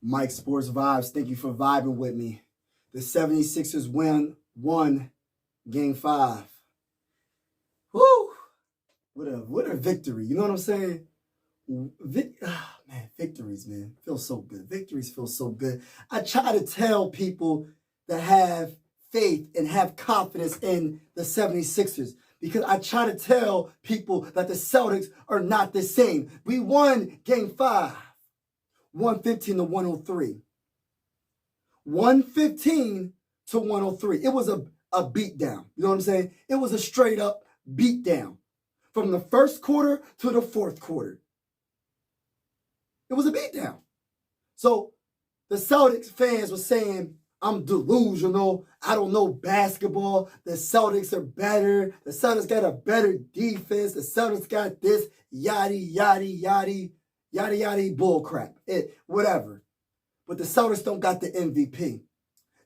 Mike Sports Vibes, thank you for vibing with me. The 76ers won Game 5. Woo! What a victory. You know what I'm saying? Victories, man. Feel so good. Victories feel so good. I try to tell people that have faith and have confidence in the 76ers because I try to tell people that the Celtics are not the same. We won Game 5. 115 to 103. 115 to 103. It was a beatdown. You know what I'm saying? It was a straight up beatdown. From the first quarter to the fourth quarter. It was a beatdown. So the Celtics fans were saying, I'm delusional. I don't know basketball. The Celtics are better. The Celtics got a better defense. The Celtics got this yada bullcrap. Whatever. But the Celtics don't got the MVP.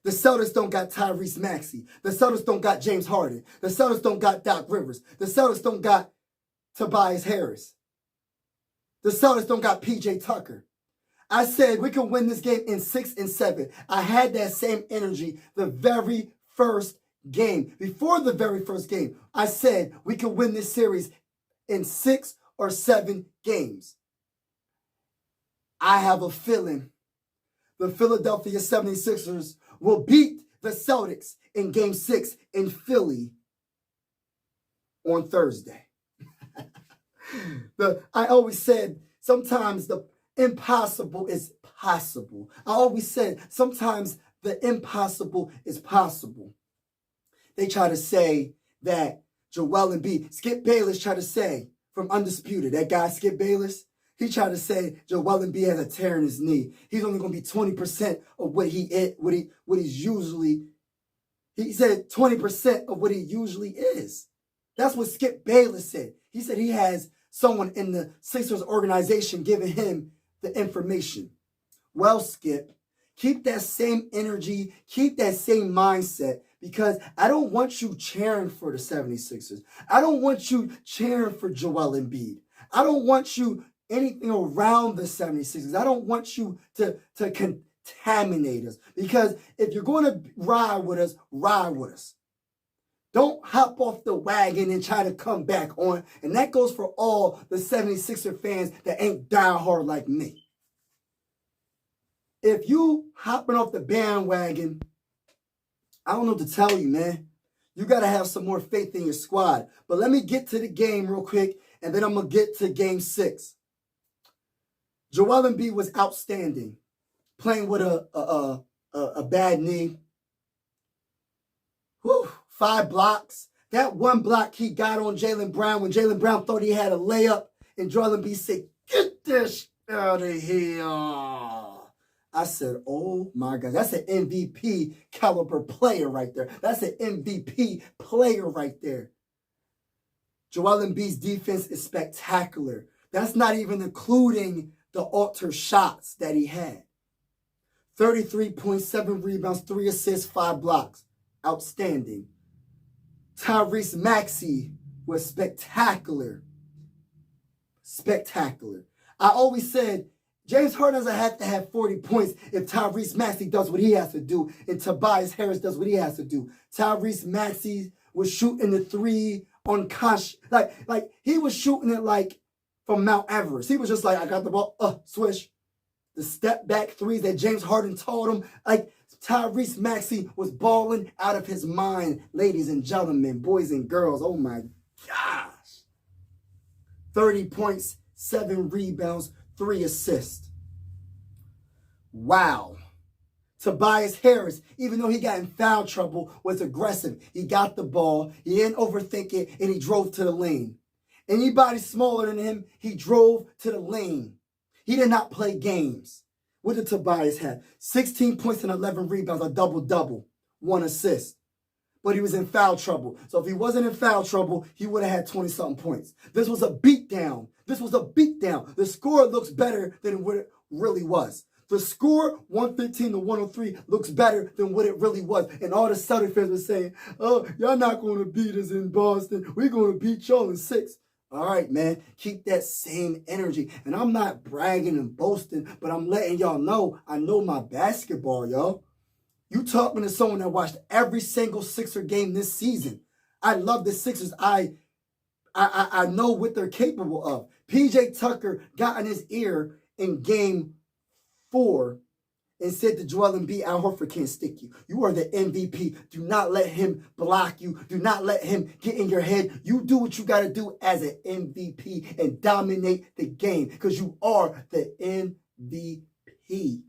The Celtics don't got Tyrese Maxey. The Celtics don't got James Harden. The Celtics don't got Doc Rivers. The Celtics don't got Tobias Harris. The Celtics don't got PJ Tucker. I said we can win this game in 6 and 7. I had that same energy the very first game. Before the very first game, I said we can win this series in 6 or 7 games. I have a feeling the Philadelphia 76ers will beat the Celtics in Game 6 in Philly on Thursday. I always said sometimes the impossible is possible. I always said sometimes the impossible is possible. They try to say that Joel Embiid, Skip Bayless tried to say from Undisputed, that guy Skip Bayless, he tried to say Joel Embiid has a tear in his knee. He's only going to be 20% of what he's usually. He said 20% of what he usually is. That's what Skip Bayless said. He said he has someone in the Sixers organization giving him the information. Well, Skip, keep that same energy, keep that same mindset, because I don't want you cheering for the 76ers. I don't want you cheering for Joel Embiid. I don't want you anything around the 76ers. I don't want you to contaminate us, because if you're going to ride with us, ride with us. Don't hop off the wagon and try to come back on. And that goes for all the 76er fans that ain't diehard like me. If you hopping off the bandwagon, I don't know what to tell you, man. You got to have some more faith in your squad. But let me get to the game real quick, and then I'm going to get to Game 6. Joel Embiid was outstanding, playing with a bad knee. Whew. 5 blocks. That one block he got on Jaylen Brown when Jaylen Brown thought he had a layup, and Joel Embiid said, "Get this out of here." I said, oh my God, that's an MVP caliber player right there. That's an MVP player right there. Joel Embiid's defense is spectacular. That's not even including the alter shots that he had. 33.7 rebounds, 3 assists, 5 blocks. Outstanding. Tyrese Maxey was spectacular. Spectacular. I always said James Harden doesn't have to have 40 points if Tyrese Maxey does what he has to do and Tobias Harris does what he has to do. Tyrese Maxey was shooting the 3 unconscious. Like he was shooting it like from Mount Everest. He was just like, I got the ball, swish. The step back 3s that James Harden taught him. Like Tyrese Maxey was balling out of his mind, ladies and gentlemen, boys and girls. Oh my gosh. 30 points, 7 rebounds, 3 assists. Wow. Tobias Harris, even though he got in foul trouble, was aggressive. He got the ball, he didn't overthink it, and he drove to the lane. Anybody smaller than him, he drove to the lane. He did not play games. What did Tobias have? 16 points and 11 rebounds, a double-double, 1 assist. But he was in foul trouble. So if he wasn't in foul trouble, he would have had 20-something points. This was a beatdown. This was a beatdown. The score looks better than what it really was. The score, 115 to 103, looks better than what it really was. And all the Celtics fans were saying, oh, y'all not going to beat us in Boston. We're going to beat y'all in 6. All right, man. Keep that same energy. And I'm not bragging and boasting, but I'm letting y'all know I know my basketball, y'all. You talking to someone that watched every single Sixer game this season. I love the Sixers. I know what they're capable of. PJ Tucker got in his ear in game 4 and said to Joel Embiid, Al Horford can't stick you. You are the MVP. Do not let him block you. Do not let him get in your head. You do what you got to do as an MVP and dominate the game because you are the MVP.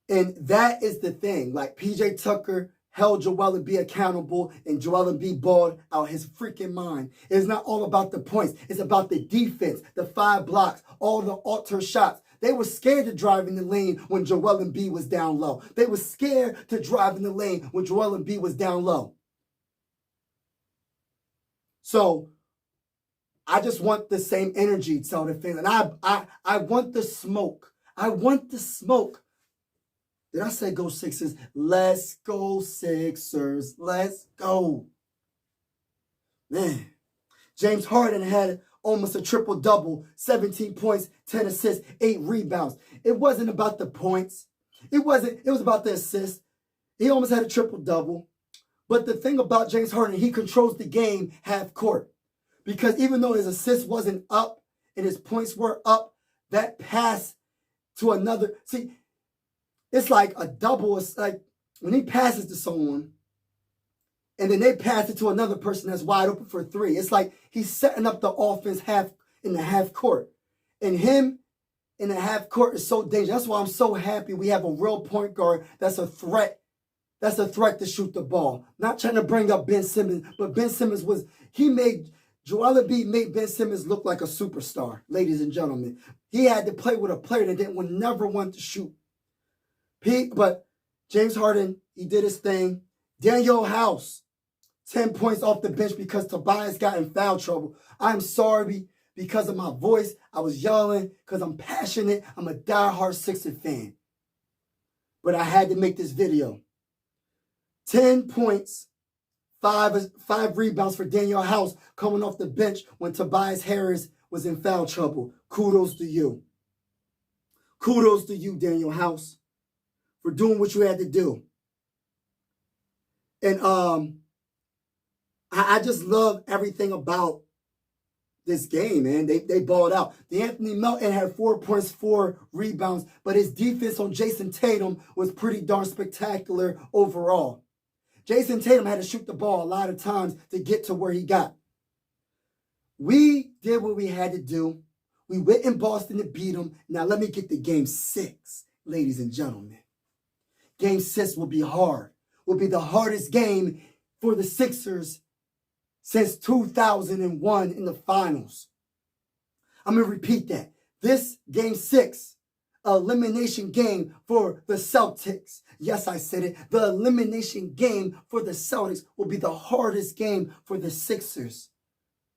And that is the thing. Like PJ Tucker held Joel Embiid accountable and Joel Embiid balled out his freaking mind. It's not all about the points. It's about the defense, the 5 blocks, all the alter shots. They were scared to drive in the lane when Joel Embiid was down low. They were scared to drive in the lane when Joel Embiid was down low. So I just want the same energy, tell the fans. And I want the smoke. I want the smoke. Did I say go Sixers? Let's go Sixers. Let's go. Man, James Harden had almost a triple-double, 17 points, 10 assists, 8 rebounds. It wasn't about the points. It was about the assists. He almost had a triple-double. But the thing about James Harden, he controls the game half court. Because even though his assist wasn't up and his points were up, that pass to another. See, it's like a double. It's like when he passes to someone, and then they pass it to another person that's wide open for 3. It's like he's setting up the offense in the half court. And him in the half court is so dangerous. That's why I'm so happy we have a real point guard that's a threat. That's a threat to shoot the ball. Not trying to bring up Ben Simmons, but Ben Simmons Joel Embiid made Ben Simmons look like a superstar, ladies and gentlemen. He had to play with a player that would never want to shoot. But James Harden, he did his thing. Daniel House, 10 points off the bench because Tobias got in foul trouble. I'm sorry because of my voice. I was yelling because I'm passionate. I'm a diehard Sixers fan. But I had to make this video. 10 points, 5 rebounds for Daniel House coming off the bench when Tobias Harris was in foul trouble. Kudos to you. Kudos to you, Daniel House, for doing what you had to do. And I just love everything about this game, man. They balled out. Anthony Melton had 4 points, 4 rebounds, but his defense on Jason Tatum was pretty darn spectacular overall. Jason Tatum had to shoot the ball a lot of times to get to where he got. We did what we had to do. We went in Boston to beat them. Now let me get to game 6, ladies and gentlemen. Game 6 will be hard. Will be the hardest game for the Sixers since 2001 in the finals. I'm going to repeat that. This game 6, elimination game for the Celtics. Yes, I said it. The elimination game for the Celtics will be the hardest game for the Sixers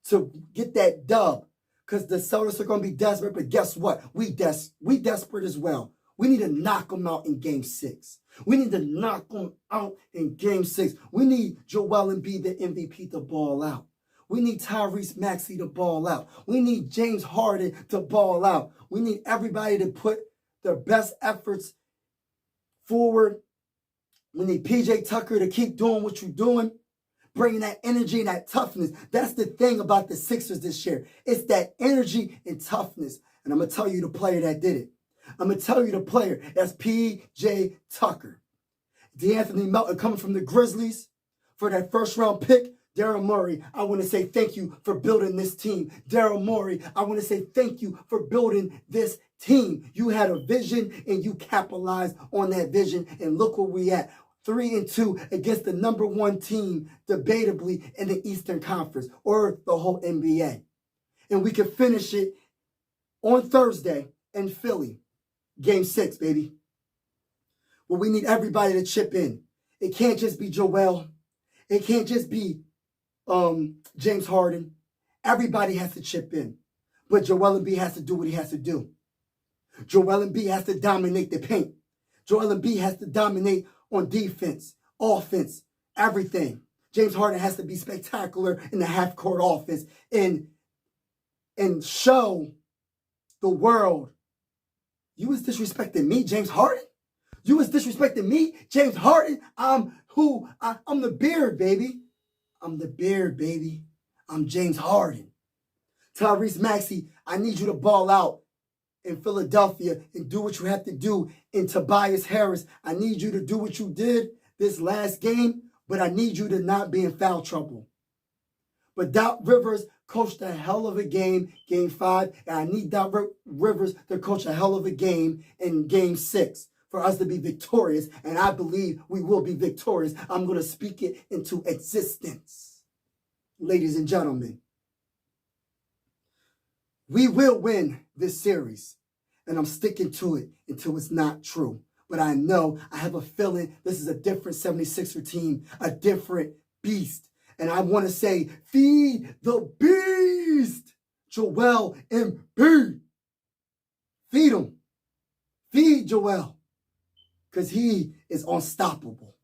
to get that dub. Because the Celtics are going to be desperate, but guess what? We desperate as well. We need to knock them out in game 6. We need to knock them out in game 6. We need Joel Embiid, the MVP, to ball out. We need Tyrese Maxey to ball out. We need James Harden to ball out. We need everybody to put their best efforts forward. We need PJ Tucker to keep doing what you're doing, bringing that energy and that toughness. That's the thing about the Sixers this year. It's that energy and toughness. And I'm going to tell you the player that did it. I'm going to tell you the player. That's PJ Tucker. D'Anthony Melton coming from the Grizzlies for that first-round pick. Daryl Morey, I want to say thank you for building this team. Daryl Morey, I want to say thank you for building this team. You had a vision and you capitalized on that vision. And look where we at. 3-2 against the number 1 team, debatably, in the Eastern Conference or the whole NBA. And we can finish it on Thursday in Philly. Game 6, baby. Well, we need everybody to chip in. It can't just be Joel. It can't just be James Harden. Everybody has to chip in. But Joel Embiid has to do what he has to do. Joel Embiid has to dominate the paint. Joel Embiid has to dominate on defense, offense, everything. James Harden has to be spectacular in the half-court offense and show the world, you was disrespecting me, James Harden? You was disrespecting me, James Harden? I'm the beard, baby. I'm the beard, baby. I'm James Harden. Tyrese Maxey, I need you to ball out in Philadelphia and do what you have to do. In Tobias Harris, I need you to do what you did this last game, but I need you to not be in foul trouble. But Doc Rivers coached a hell of a game, Game 5, and I need Doc Rivers to coach a hell of a game in Game 6 for us to be victorious, and I believe we will be victorious. I'm going to speak it into existence. Ladies and gentlemen, we will win this series, and I'm sticking to it until it's not true. But I know, I have a feeling this is a different 76er team, a different beast. And I want to say, feed the beast, Joel Embiid. Feed him. Feed Joel. Because he is unstoppable.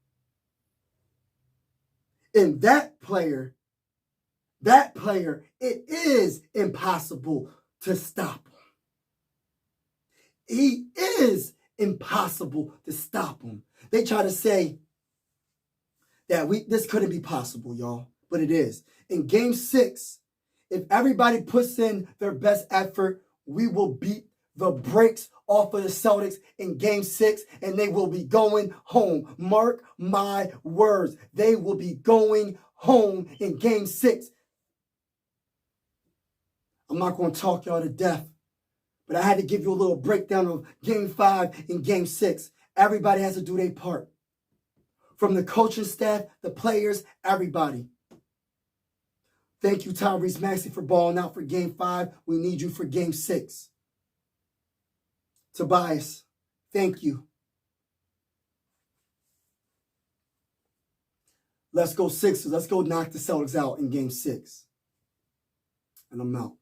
And that player, it is impossible to stop him. He is impossible to stop him. They try to say that this couldn't be possible, y'all, but it is. In Game 6, if everybody puts in their best effort, we will beat the brakes off of the Celtics in Game 6, and they will be going home. Mark my words. They will be going home in Game 6. I'm not going to talk y'all to death, but I had to give you a little breakdown of Game 5 and Game 6. Everybody has to do their part. From the coaching staff, the players, everybody. Thank you, Tyrese Maxey, for balling out for Game 5. We need you for Game 6. Tobias, thank you. Let's go Sixers. Let's go knock the Celtics out in Game 6. And I'm out.